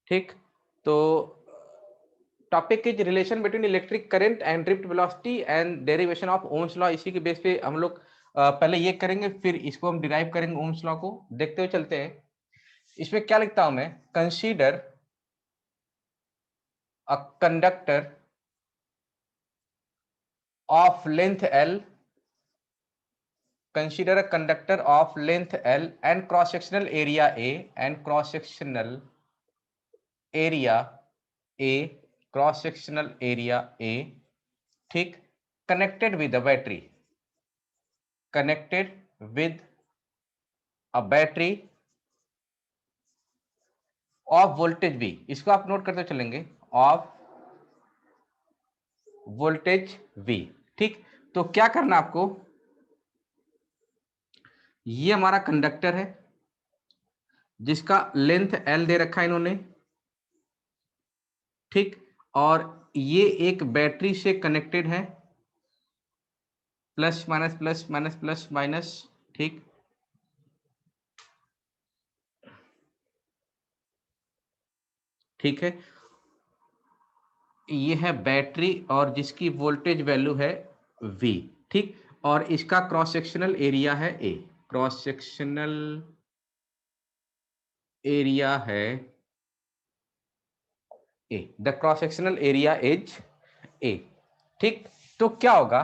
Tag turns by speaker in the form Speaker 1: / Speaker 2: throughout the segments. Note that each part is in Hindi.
Speaker 1: ठीक, तो topic is relation between electric current and drift velocity and derivation of Ohm's law. इसी के बेस पे हम लोग पहले ये करेंगे, फिर इसको हम डिराइव करेंगे ओम्स लॉ को, देखते हुए चलते हैं। इसमें क्या लिखता हूं मैं, consider a conductor of length L, consider a conductor of length L and cross sectional area A and cross sectional area A, cross sectional area A, ठीक, connected with a battery, connected with a battery of voltage V। इसको आप नोट करते चलेंगे, of voltage V। ठीक, तो क्या करना आपको, ये हमारा कंडक्टर है जिसका लेंथ L दे रखा है इन्होंने, ठीक, और ये एक बैटरी से कनेक्टेड है, plus minus plus minus plus minus, ठीक, ठीक है, ये है बैटरी और जिसकी वोल्टेज वैल्यू है V, ठीक, और इसका क्रॉस सेक्शनल एरिया है A, क्रॉस सेक्शनल एरिया है A, the cross sectional area is A। ठीक, तो क्या होगा,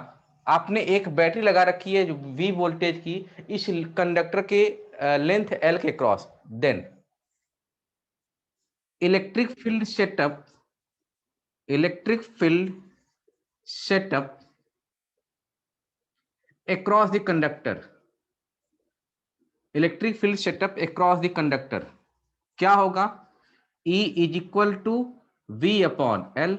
Speaker 1: आपने एक बैटरी लगा रखी है जो V वोल्टेज की इस कंडक्टर के लेंथ L के cross, then electric field setup, electric field setup across the conductor, electric field setup across the conductor क्या होगा, E is equal to V upon L,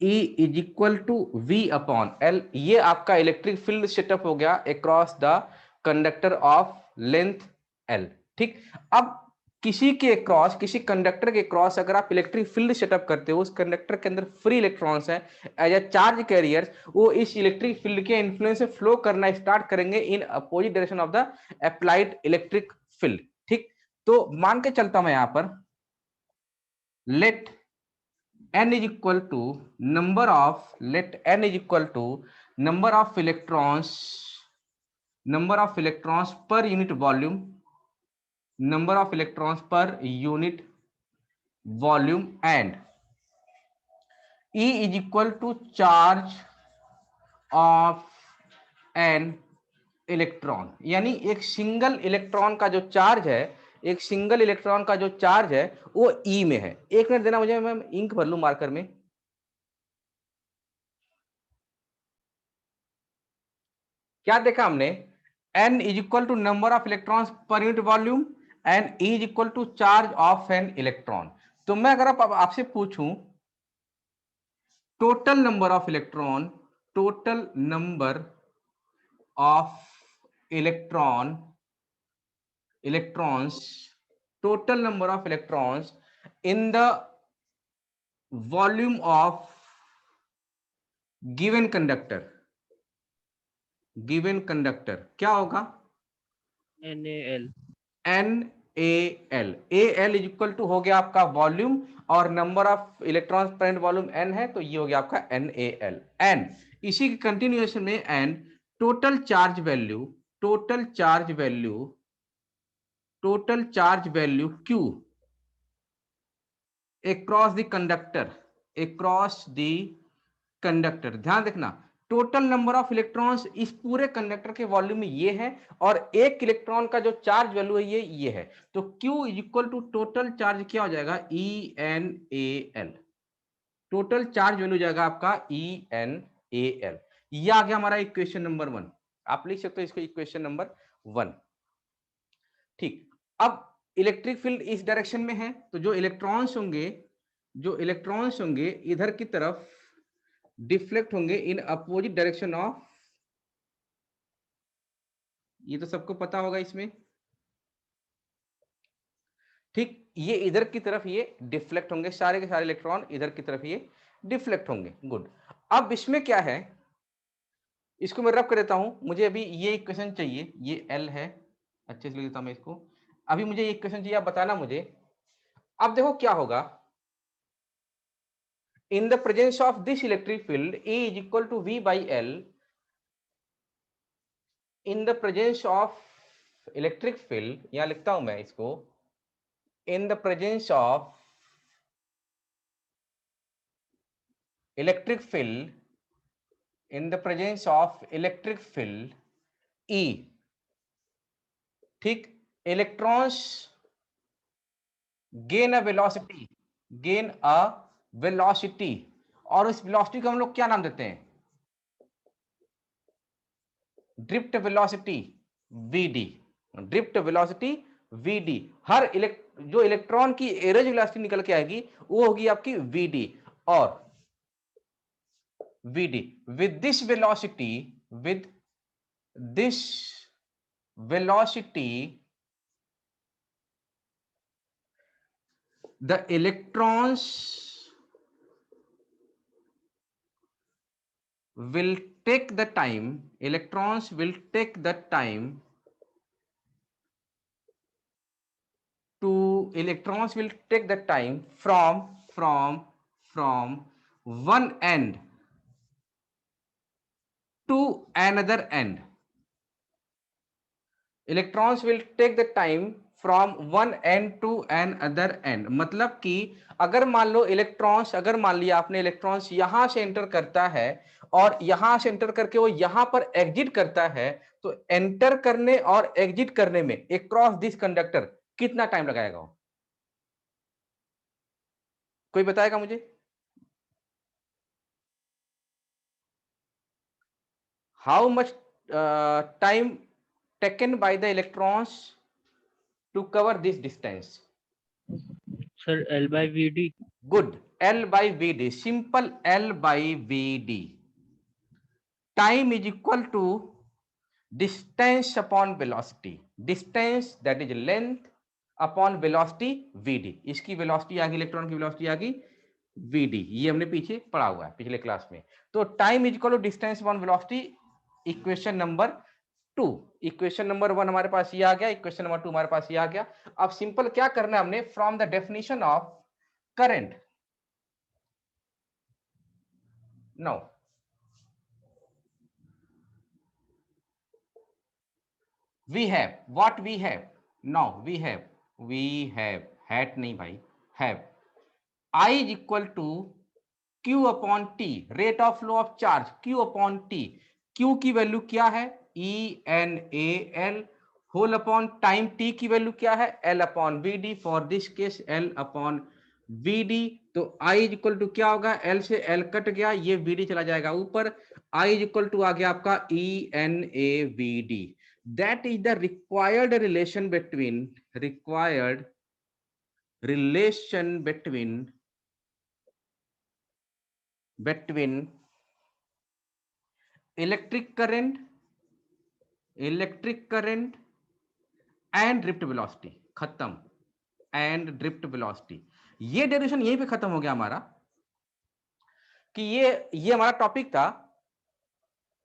Speaker 1: E is equal to V upon L। ये आपका इलेक्ट्रिक फील्ड सेटअप हो गया across the conductor of length L। ठीक, अब किसी के क्रॉस, किसी कंडक्टर के क्रॉस अगर आप इलेक्ट्रिक फील्ड सेटअप करते हो, उस कंडक्टर के अंदर फ्री इलेक्ट्रॉन्स हैं एज अ चार्ज कैरियर्स, वो इस इलेक्ट्रिक फील्ड के इन्फ्लुएंस से फ्लो करना स्टार्ट करेंगे in opposite direction of the applied electric field. ठीक, तो मान के चलता हूं यहां पर, late n is equal to number of, let n is equal to number of electrons, number of electrons per unit volume, number of electrons per unit volume and E is equal to charge of an electron. यानी एक सिंगल इलेक्ट्रॉन का जो चार्ज है, एक सिंगल इलेक्ट्रॉन का जो चार्ज है वो ई में है। एक मिनट देना मुझे, मैं इंक भर लूं मार्कर में। क्या देखा हमने, n is equal to number of electrons per unit volume and E is equal to charge of an electron. तो मैं अगर आपसे पूछूं total number of electron, total number of electron, electrons, total number of electrons in the volume of given conductor, given conductor क्या होगा,
Speaker 2: NaL,
Speaker 1: NaL, AL is equal to हो गया आपका वॉल्यूम और number of electrons per volume n है, तो ये हो गया आपका NaL। n इसी की कंटिन्यूएशन में n total charge value, total charge value, total charge value Q across the conductor, across the conductor। ध्यान देखना, टोटल नंबर ऑफ इलेक्ट्रॉन्स इस पूरे कंडक्टर के वॉल्यूम में ये है और एक इलेक्ट्रॉन का जो चार्ज वैल्यू है ये है, तो Q is equal to total charge क्या हो जाएगा, ENAL। टोटल चार्ज वैल्यू जाएगा आपका ENAL। ये आ गया हमारा इक्वेशन नंबर 1। आप लिख सकते हो इसको इक्वेशन नंबर 1। ठीक, अब इलेक्ट्रिक फील्ड इस डायरेक्शन में है, तो जो इलेक्ट्रॉन्स होंगे, जो इलेक्ट्रॉन्स होंगे इधर की तरफ डिफ्लेक्ट होंगे इन अपोजिट डायरेक्शन ऑफ, ये तो सबको पता होगा इसमें, ठीक, ये इधर की तरफ ये डिफ्लेक्ट होंगे, सारे के सारे इलेक्ट्रॉन इधर की तरफ ये डिफ्लेक्ट होंगे। गुड, अब इसमें क्या है, इसको मैं रब कर देता हूं, मुझे अभी ये इक्वेशन चाहिए, ये L है, अच्छे से लिख देता हूं मैं इसको। अभी मुझे ये इक्वेशन चाहिए, आप बताना मुझे अब देखो क्या होगा, in the presence of this electric field E is equal to V by L, in the presence of electric field, यहां लिखता हूं मैं इसको, in the presence of electric field, in the presence of electric field E, ठीक, electrons gain a velocity, gain a velocity, और इस velocity को हम लोग क्या नाम देते हैं, drift velocity Vd, drift velocity Vd। हर जो इलेक्ट्रॉन की एवरेज वेलोसिटी निकल के आएगी वो होगी आपकी Vd, और Vd with this velocity, with this velocity, the electrons will take the time, electrons will take the time to, electrons will take the time from one end to another end, electrons will take the time from one end to another end. मतलब कि अगर मान लो इलेक्ट्रॉन्स, अगर मान लिया आपने इलेक्ट्रॉन्स यहां से एंटर करता है और यहां से एंटर करके वो यहां पर एग्जिट करता है, तो एंटर करने और एग्जिट करने में अक्रॉस दिस कंडक्टर कितना टाइम लगाएगा वो? कोई बताएगा मुझे? How much time taken by the electrons to cover this distance?
Speaker 2: Sir, L by VD.
Speaker 1: Good, L by VD, simple L by VD, time is equal to distance upon velocity, distance that is length upon velocity Vd। इसकी वेलोसिटी आ गई, इलेक्ट्रॉन की वेलोसिटी आ गई Vd, ये हमने पीछे पढ़ा हुआ है पिछले क्लास में। तो time is equal to distance upon velocity, equation number 2। Equation number 1 हमारे पास ये आ गया, इक्वेशन नंबर 2 हमारे पास ये आ गया। अब सिंपल क्या करना है हमने, from the definition of current, now we have what we have, now we have had नहीं भाई, have I is equal to Q upon T, rate of flow of charge Q upon T। Q की वैल्यू क्या है, ENAL, whole upon time T की वैल्यू क्या है, L upon VD, for this case L upon VD। तो I इज इक्वल टू क्या होगा, L से L कट गया, ये VD चला जाएगा ऊपर, I इज इक्वल टू आ गया आपका ENAVD। that is the required relation between, required relation between electric current and drift velocity। खत्म, and drift velocity। ये डेरिवेशन यहीं पे खत्म हो गया हमारा, कि ये हमारा टॉपिक था,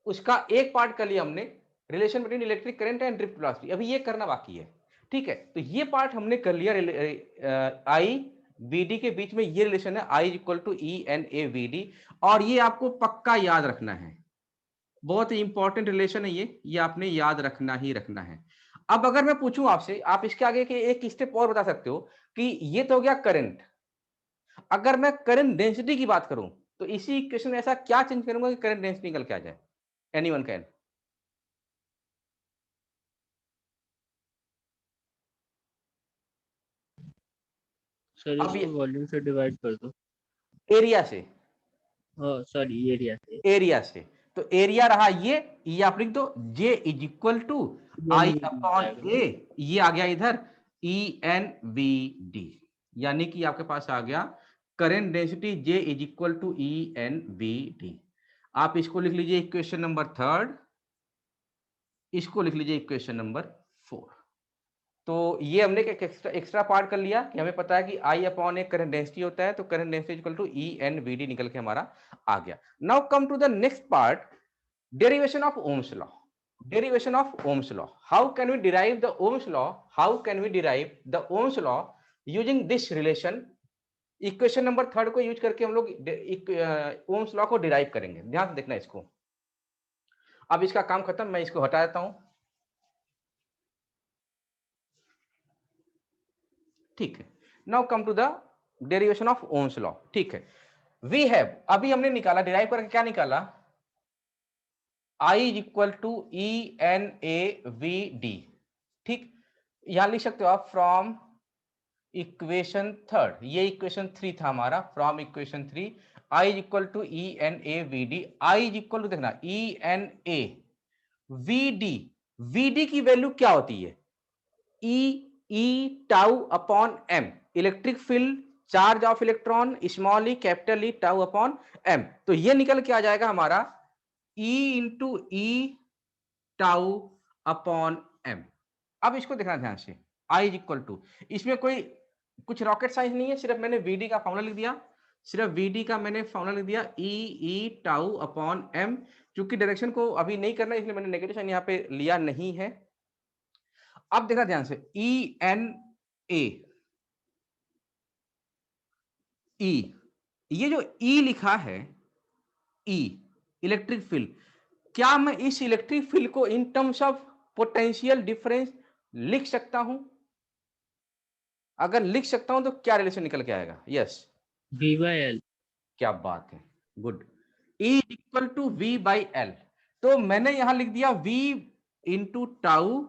Speaker 1: उसका एक पार्ट कर लिया हमने, relation between electric current and drift velocity. अभी ये करना बाकी है, ठीक है। तो ये पार्ट हमने कर लिया, आई वीडी के बीच में ये रिलेशन है, I equal to e n A v d, और ये आपको पक्का याद रखना है, बहुत ही इंपॉर्टेंट रिलेशन है ये आपने याद रखना ही रखना है। अब अगर मैं पूछूं आपसे, आप इसके आगे के एक स्टेप और बता सकते हो कि ये तो हो गया करंट, अगर मैं करंट डेंसिटी की बात करूं तो इसी इक्वेशन में ऐसा क्या चेंज करूंगा कि करंट डेंसिटी निकल के आ जाए? Anyone can?
Speaker 2: सर
Speaker 1: अब
Speaker 2: इसको वॉल्यूम से डिवाइड कर दो।
Speaker 1: एरिया से,
Speaker 2: हाँ सॉरी, एरिया से।
Speaker 1: एरिया से, तो एरिया रहा ये आप लिख दो, J is equal to I upon A, ये आ गया इधर ENVD, यानी कि आपके पास आ गया current density J is equal to ENVD। आप इसको लिख लीजिए इक्वेशन नंबर 3, इसको लिख लीजिए इक्वेशन नंबर 4। तो ये हमने एक एक्स्ट्रा पार्ट कर लिया कि हमें पता है कि I अपॉन एक करंट डेंसिटी होता है, तो current density equal to ENVD निकल के हमारा आ गया। Now come to the next part, derivation of Ohm's law, derivation of Ohm's law। How can we derive the Ohm's law, how can we derive the Ohm's law using this relation, equation number third को यूज करके हम लोग ओम्स लॉ को डिराइव करेंगे। ध्यान से देखना इसको। अब इसका काम खत्म, मैं इसको हटा देता हूं। ठीक है, now come to the derivation of Ohm's law. ठीक है, वी हैव, अभी हमने निकाला डिराइव करके, क्या निकाला, I is equal to e n A v d. ठीक, यहां लिख सकते हो आप फ्रॉम इक्वेशन थर्ड, ये इक्वेशन 3 था हमारा, from equation 3 I is equal to e n A v d. I is equal to, देखना, e n A v d. V d की वैल्यू क्या होती है, e tau upon m, electric field charge of electron, small e capital E tau upon M. तो ये निकल के आ जाएगा हमारा ई इंटू ई टाउ अपॉन एम। अब इसको देखना ध्यान से, आई इज इक्वल टू, इसमें कोई कुछ रॉकेट साइंस नहीं है, सिर्फ मैंने वीडी का फॉर्मूला लिख दिया, सिर्फ वीडी का मैंने फॉर्मूला लिख दिया, ई टाउ अपॉन एम। क्योंकि डायरेक्शन को अभी नहीं करना, इसलिए मैंने नेगेटिव साइन यहाँ पे लिया नहीं है। अब देखना ध्यान से, ई एन ए ई, ये जो ई लिखा है, ई इलेक्ट्रिक फील्ड, क्या मैं इस इलेक्ट्रिक फील्ड को in terms of potential difference लिख सकता हूं? अगर लिख सकता हूं तो क्या रिलेशन निकल के आएगा? Yes,
Speaker 2: V by L।
Speaker 1: क्या बात है, good. E equal to V by L. तो मैंने यहां लिख दिया V into tau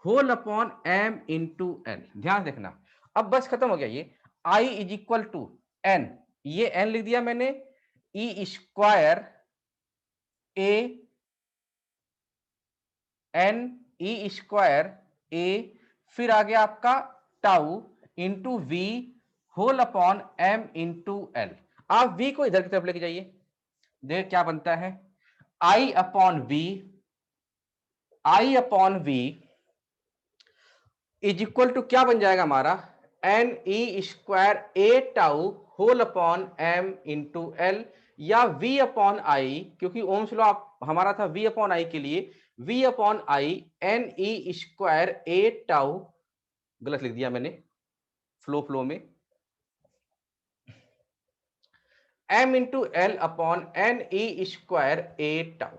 Speaker 1: whole upon m into L. ध्यान देखना, अब बस खत्म हो गया ये। I is equal to n, ये एन लिख दिया मैंने, e square A n e square A, फिर आ गया आपका tau into v whole upon m into L. आप v को इधर की तरफ लेके जाइए, देखिए क्या बनता है, I upon V, I upon V is equal to क्या बन जाएगा हमारा, n e square A tau whole upon m into L, या v अपॉन आई, क्योंकि ओम्स लॉ हमारा था v अपॉन आई के लिए, v upon I n e square A tau, गलत लिख दिया मैंने फ्लो में, m into l upon n e square A tau.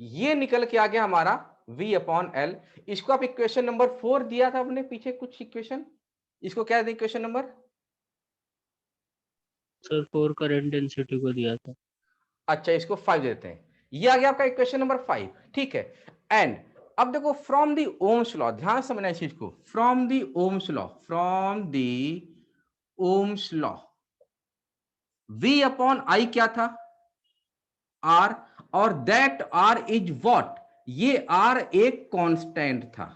Speaker 1: ये निकल के आ गया हमारा v अपॉन एल। इसको आप इक्वेशन नंबर 4 दिया था आपने पीछे कुछ इक्वेशन, इसको क्या दिया equation number?
Speaker 2: Sir 4 current density को दिया था।
Speaker 1: अच्छा, इसको 5 देते हैं, ये आ गया आपका इक्वेशन नंबर 5। ठीक है, एंड अब देखो फ्रॉम दी ओम्स लॉ, ध्यान से समझना इस चीज को, from the Ohm's law, from the Ohm's law, v upon आई क्या था, r, और दैट r इज व्हाट, ये r एक कांस्टेंट था,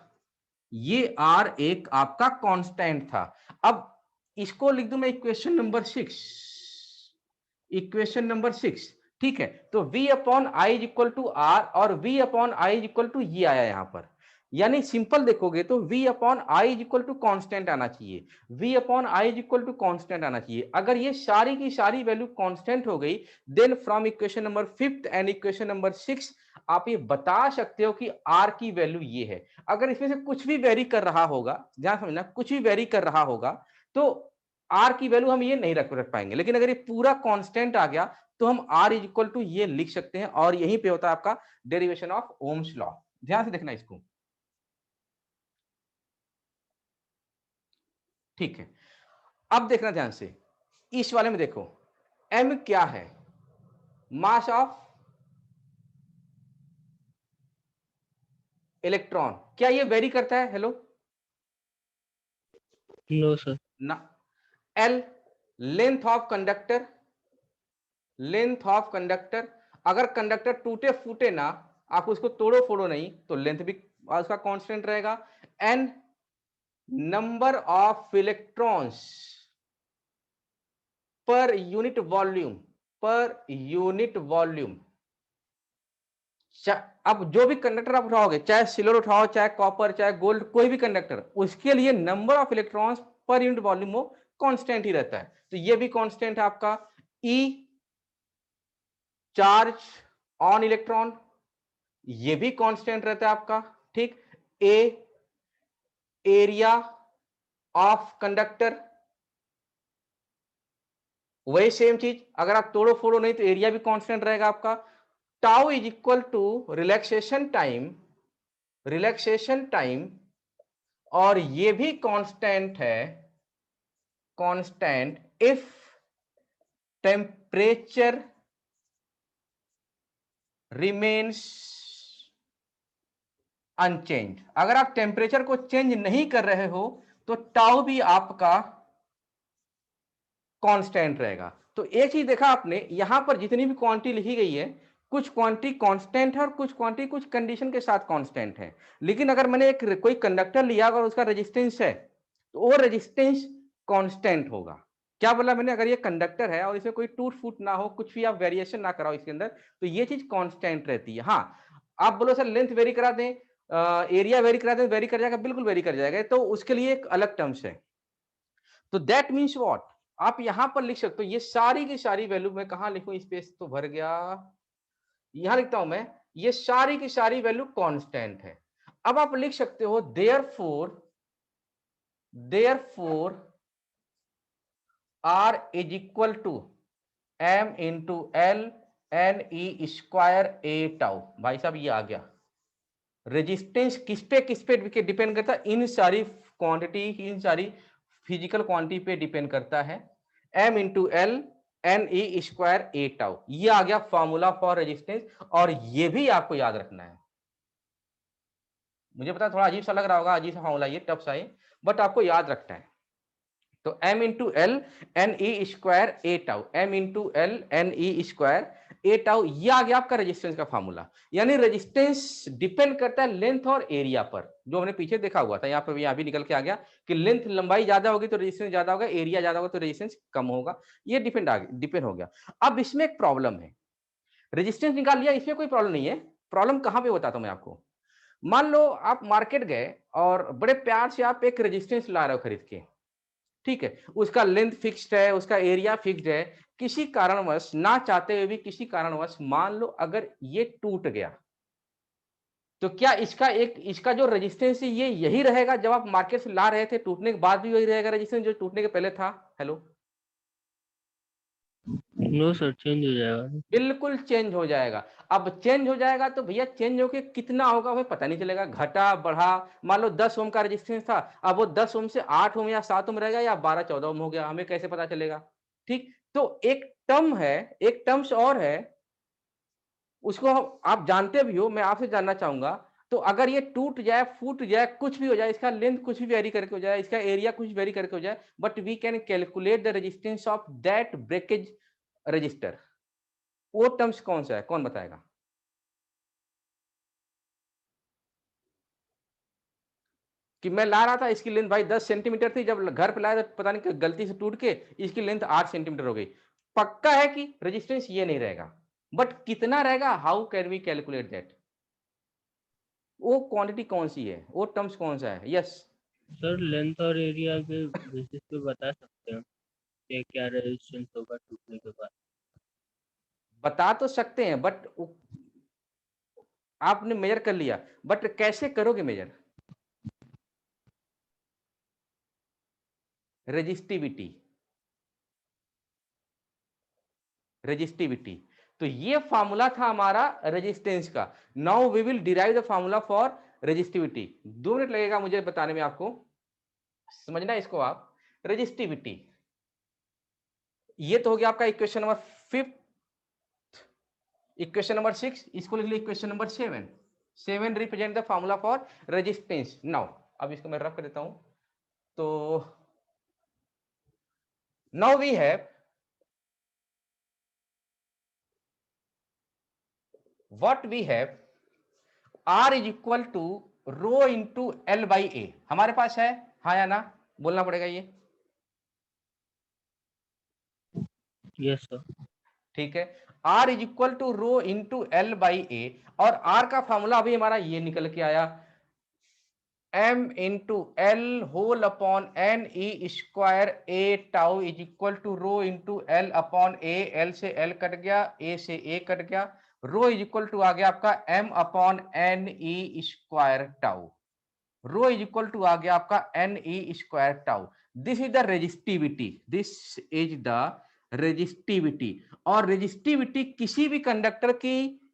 Speaker 1: ये r एक आपका कांस्टेंट था। अब इसको लिख दूं मैं इक्वेशन नंबर 6, इक्वेशन नंबर 6। ठीक है, तो v upon I is equal to R, और v upon I is equal to ये आया यहां पर, यानी सिंपल देखोगे तो v upon I is equal to constant आना चाहिए, v upon I is equal to constant आना चाहिए। अगर ये सारी की सारी वैल्यू कॉन्स्टेंट हो गई, then from equation number 5 and equation number 6 आप ये बता सकते हो कि r की वैल्यू ये है। अगर इसमें से कुछ भी वेरी कर रहा होगा, ध्यान समझना, कुछ भी वेरी कर रहा होगा तो r की वैल्यू हम ये नहीं रख पाएंगे, लेकिन अगर ये पूरा कांस्टेंट आ गया तो हम r इज इक्वल टू ये लिख सकते हैं, और यहीं पे होता है आपका डेरिवेशन ऑफ ओम्स लॉ। ध्यान से देखना इसको। ठीक है, अब देखना ध्यान से, इस वाले में देखो m क्या है, मास ऑफ इलेक्ट्रॉन, क्या ये वेरी करता है? Hello,
Speaker 2: no sir.
Speaker 1: ना। l length of conductor, length of conductor, अगर कंडक्टर टूटे फूटे ना, आप उसको तोड़ो फोड़ो नहीं, तो लेंथ भी उसका कांस्टेंट रहेगा। N number of electrons per unit volume, per unit volume. अब जो भी कंडक्टर आप उठाओगे, चाहे सिल्वर उठाओ, चाहे कॉपर, चाहे गोल्ड, कोई भी कंडक्टर, उसके लिए number of electrons per unit volume वो कांस्टेंट ही रहता है। तो ये भी कांस्टेंट है आपका। ई चार्ज ऑन इलेक्ट्रॉन, ये भी कांस्टेंट रहता है आपका। ठीक, ए एरिया ऑफ कंडक्टर, वही सेम चीज, अगर आप तोड़ो फोड़ो नहीं तो एरिया भी कांस्टेंट रहेगा आपका। Tau is equal to relaxation time, और ये भी कांस्टेंट है, constant if temperature remains unchange. अगर आप टेम्परेचर को चेंज नहीं कर रहे हो तो टाउ भी आपका कांस्टेंट रहेगा। तो एक चीज देखा आपने, यहां पर जितनी भी क्वांटिटी लिखी गई है, कुछ क्वांटिटी कांस्टेंट है और कुछ क्वांटिटी कुछ कंडीशन के साथ कांस्टेंट है। लेकिन अगर मैंने एक कोई कंडक्टर लिया अगर उसका रेजिस्टेंस है तो वो रेजिस्टेंस कांस्टेंट होगा। क्या बोला मैंने, अगर ये कंडक्टर है और इसमें कोई टूट फूट ना हो, कुछ भी आप वेरिएशन ना कराओ इसके अंदर, तो ये चीज कांस्टेंट रहती है। हाँ, आप बोलो सर लेंथ वेरी करा दें, एरिया वेरी करा दें, वेरी कर जाएगा, बिल्कुल वेरी कर जाएगा, तो उसके लिए एक अलग टर्म्स है। तो दैट मीन्स व्हाट, आप यहां पर लिख सकते हो ये सारी की सारी वैल्यू, मैं कहां लिखूं, स्पेस तो भर गया, यहां लिखता हूं मैं, ये सारी की सारी वैल्यू कांस्टेंट है। अब आप लिख सकते हो therefore R is equal to m into L n e square A tau. भाई साहब ये आ गया, रेजिस्टेंस किस पे डिपेंड करता है, इन सारी क्वांटिटी, इन सारी फिजिकल क्वांटिटी पे डिपेंड करता है। m into L n e square A tau, ये आ गया फॉर्मूला फॉर रेजिस्टेंस। और ये भी आपको याद रखना है, मुझे पता थोड़ा अजीब सा लग रहा होगा, अजीब सा फॉर्मूला ये, टफ सा है, बट आपको याद रखना है। तो m into L n e square A tau, m into L n e square A tau, ये आ गया आपका रेजिस्टेंस का फार्मूला। यानी रेजिस्टेंस डिपेंड करता है लेंथ और एरिया पर, जो हमने पीछे देखा हुआ था, यहाँ पर यहाँ भी निकल के आ गया कि लेंथ लंबाई ज्यादा होगी तो रेजिस्टेंस ज्यादा होगा, एरिया ज्यादा होगा तो रेजिस्टेंस कम होगा। ये डिपेंड हो गया। अब इसमें एक प्रॉब्लम है, रेजिस्टेंस निकाल लिया, इसमें कोई प्रॉब्लम नहीं है। प्रॉब्लम कहां पे बताता हूं मैं आपको। मान लो आप मार्केट गए और बड़े प्यार से आप एक रेजिस्टेंस ला रहे हो खरीद के, ठीक है, उसका लेंथ फिक्स्ड है, उसका एरिया फिक्स्ड है, किसी कारणवश ना चाहते हुए भी किसी कारणवश मान लो अगर ये टूट गया, तो क्या इसका जो रेजिस्टेंस है ये यही रहेगा जब आप मार्केट से ला रहे थे, टूटने के बाद भी वही रहेगा रेजिस्टेंस जो टूटने के पहले था? हेलो,
Speaker 2: नो सर, चेंज हो जाएगा।
Speaker 1: बिल्कुल चेंज हो जाएगा। अब चेंज हो जाएगा तो भैया चेंज होके कितना होगा हमें पता नहीं चलेगा, घटा बढ़ा। मान लो 10 ओम का रेजिस्टेंस था, अब वो 10 ओम से 8 ओम या 7 ओम रहेगा या 12-14 ओम हो गया, हमें कैसे पता चलेगा? ठीक, तो एक टर्म है, एक टर्म्स और है, उसको आप जानते भी हो, मैं आपसे जानना चाहूंगा। तो अगर ये टूट जाए, फूट जाए, कुछ भी हो जाए, इसका लेंथ कुछ भी वेरी करके हो जाए, इसका एरिया कुछ वेरी करके हो जाए, but we can calculate the resistance of that breakage register, वो टर्म्स कौन सा है, कौन बताएगा? कि मैं ला रहा था, इसकी लेंथ भाई 10 सेंटीमीटर थी, जब घर पे लाया तो पता नहीं गलती से टूट के इसकी लेंथ 8 सेंटीमीटर हो गई। पक्का है कि रेजिस्टेंस ये नहीं रहेगा, बट कितना रहेगा, how can we calculate that? वो क्वांटिटी कौन सी है, वो टर्म्स कौन सा है? यस,
Speaker 2: सर लेंथ और एरिया के बेसिस पे बता सकते हैं कि क्या रेजिस्टेंस होगा टूटने के बाद।
Speaker 1: बता तो सकते हैं, बट आपने मेजर कर लिया, बट कैसे करोगे मेजर? Resistivity, resistivity. तो ये फॉर्मूला था हमारा रेजिस्टेंस का। Now we will derive the formula for resistivity. 2 minute लगेगा मुझे बताने में, आपको समझना है इसको आप। रेजिस्टिविटी, ये तो हो गया आपका इक्वेशन नंबर 5। इक्वेशन नंबर 6, इसको लिख लीजिए equation number 7। 7 represent the formula for resistance. Now अब इसको मैं रफ कर देता हूं। तो now we have what we have, R is equal to rho into l by A, हमारे पास है, हाँ या ना, बोलना पड़ेगा ये।
Speaker 2: Yes sir.
Speaker 1: ठीक है, R is equal to rho into l by A, और R का फॉर्मूला अभी हमारा ये निकल के आया, m into l whole upon n e square A tau is equal to rho into l upon A, l से एल कट गया, ए से ए कट गया, रो इज इक्वल टू आ गया आपका m upon n e square tau. Rho is equal to आ गया आपका n e square tau. This is the resistivity, this is the resistivity. और रेजिस्टिविटी किसी भी कंडक्टर की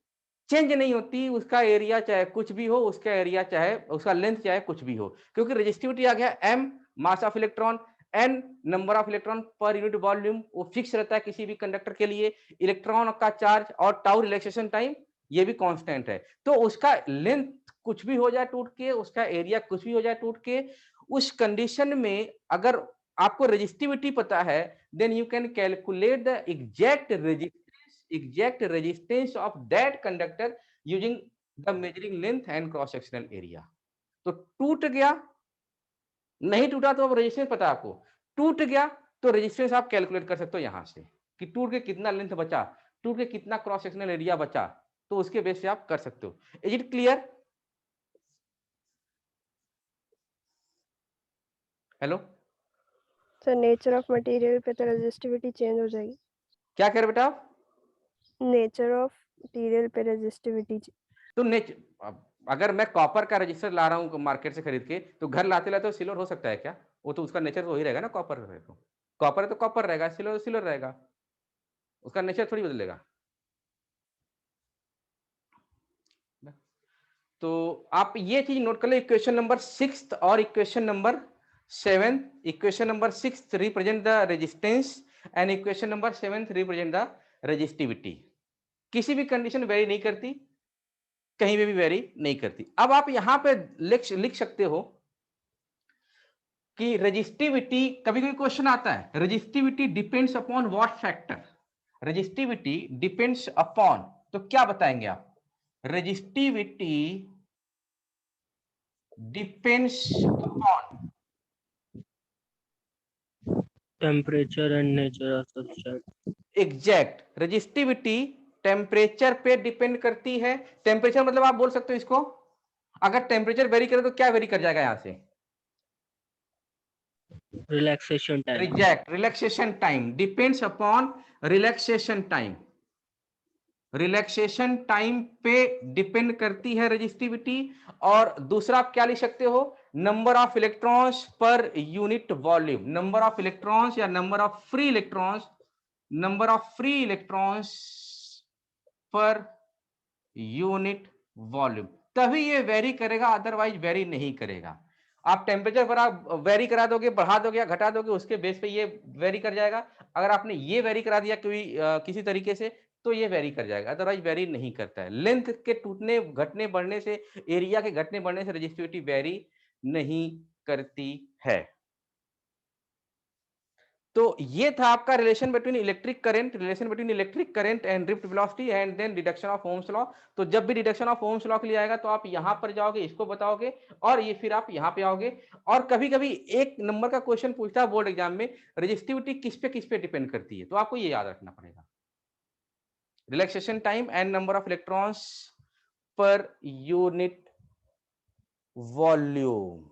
Speaker 1: चेंज नहीं होती, उसका एरिया चाहे कुछ भी हो, उसका एरिया चाहे उसका लेंथ चाहे कुछ भी हो, क्योंकि रेजिस्टिविटी आ गया m mass of electron, n number of electron पर यूनिट वॉल्यूम, वो फिक्स रहता है किसी भी कंडक्टर के लिए। इलेक्ट्रॉन का चार्ज और टाउ रिलैक्सेशन टाइम ये भी कांस्टेंट है। तो उसका लेंथ कुछ भी हो जाए टूट के, उसका एरिया कुछ भी हो जाए टूट के, उस कंडीशन में अगर आपको रेजिस्टिविटी पता है, then you can calculate the exact resistance of that conductor using the measuring length and cross sectional area। तो टूट गया, नहीं टूटा तो अब रेजिस्टेंस पता है आपको, टूट गया तो रेजिस्टेंस आप कैलकुलेट कर सकते हो यहां से कि टूट के कितना लेंथ बचा, टूट के कितना क्रॉस सेक्शनल एरिया बचा, तो उसके बेस से आप कर सकते हो। Is it clear? Hello
Speaker 3: sir nature of material पे तो रेजिस्टिविटी चेंज हो जाएगी।
Speaker 1: क्या कह रहे बेटा आप?
Speaker 3: नेचर ऑफ मटेरियल पे रेजिस्टिविटी।
Speaker 1: तो अगर मैं कॉपर का रजिस्टर ला रहा हूँ मार्केट से खरीद के, तो घर लाते लाते सिल्वर हो सकता है क्या? वो तो उसका नेचर तो वही रहेगा ना, कॉपर है तो कॉपर है तो कॉपर रहेगा, सिल्वर सिल्वर रहेगा, उसका नेचर थोड़ी बदलेगा। तो आप ये चीज नोट कर ले, इक्वेशन नंबर 6 और equation number 7। Equation number 6 represent the resistance and equation number 7 represent the resistivity. किसी भी कंडीशन वेरी नहीं करती, कहीं पे भी वेरी नहीं करती। अब आप यहां पे लिख सकते हो कि रेजिस्टिविटी, कभी कभी क्वेश्चन आता है, resistivity depends upon what factor? Resistivity depends upon, तो क्या बताएंगे आप? Resistivity depends upon
Speaker 2: temperature and nature of substance.
Speaker 1: Exact. Resistivity temperature पे डिपेंड करती है। टेम्परेचर मतलब आप बोल सकते हो इसको, अगर टेम्परेचर वेरी करे तो क्या वेरी कर जाएगा यहां से?
Speaker 2: Relaxation time.
Speaker 1: Reject. Relaxation time depends upon relaxation time. Relaxation time पे डिपेंड करती है रेजिस्टिविटी। और दूसरा आप क्या लिख सकते हो? Number of electrons per unit volume. Number of electrons या number of free electrons, number of free electrons per unit volume, तभी ये वेरी करेगा, अदरवाइज वेरी नहीं करेगा। आप टेम्परेचर पर आप वेरी करा दोगे, बढ़ा दोगे या घटा दोगे, उसके बेस पे ये वेरी कर जाएगा। अगर आपने ये वेरी करा दिया कोई किसी तरीके से, तो ये वेरी कर जाएगा, अदरवाइज वेरी नहीं करता है। लेंथ के टूटने घटने बढ़ने से, एरिया के घटने बढ़ने से रेजिस्टिविटी वेरी नहीं करती है। तो ये था आपका relation between electric current and drift velocity and then deduction of Ohm's law. तो जब भी डिडक्शन ऑफ ओम्स लॉ के लिए आएगा तो आप यहां पर जाओगे, इसको बताओगे, और ये फिर आप यहां पे आओगे। और कभी कभी एक नंबर का क्वेश्चन पूछता है बोर्ड एग्जाम में, रेजिस्टिविटी किस पे डिपेंड करती है, तो आपको ये याद रखना पड़ेगा। Relaxation time and number of electrons per unit volume.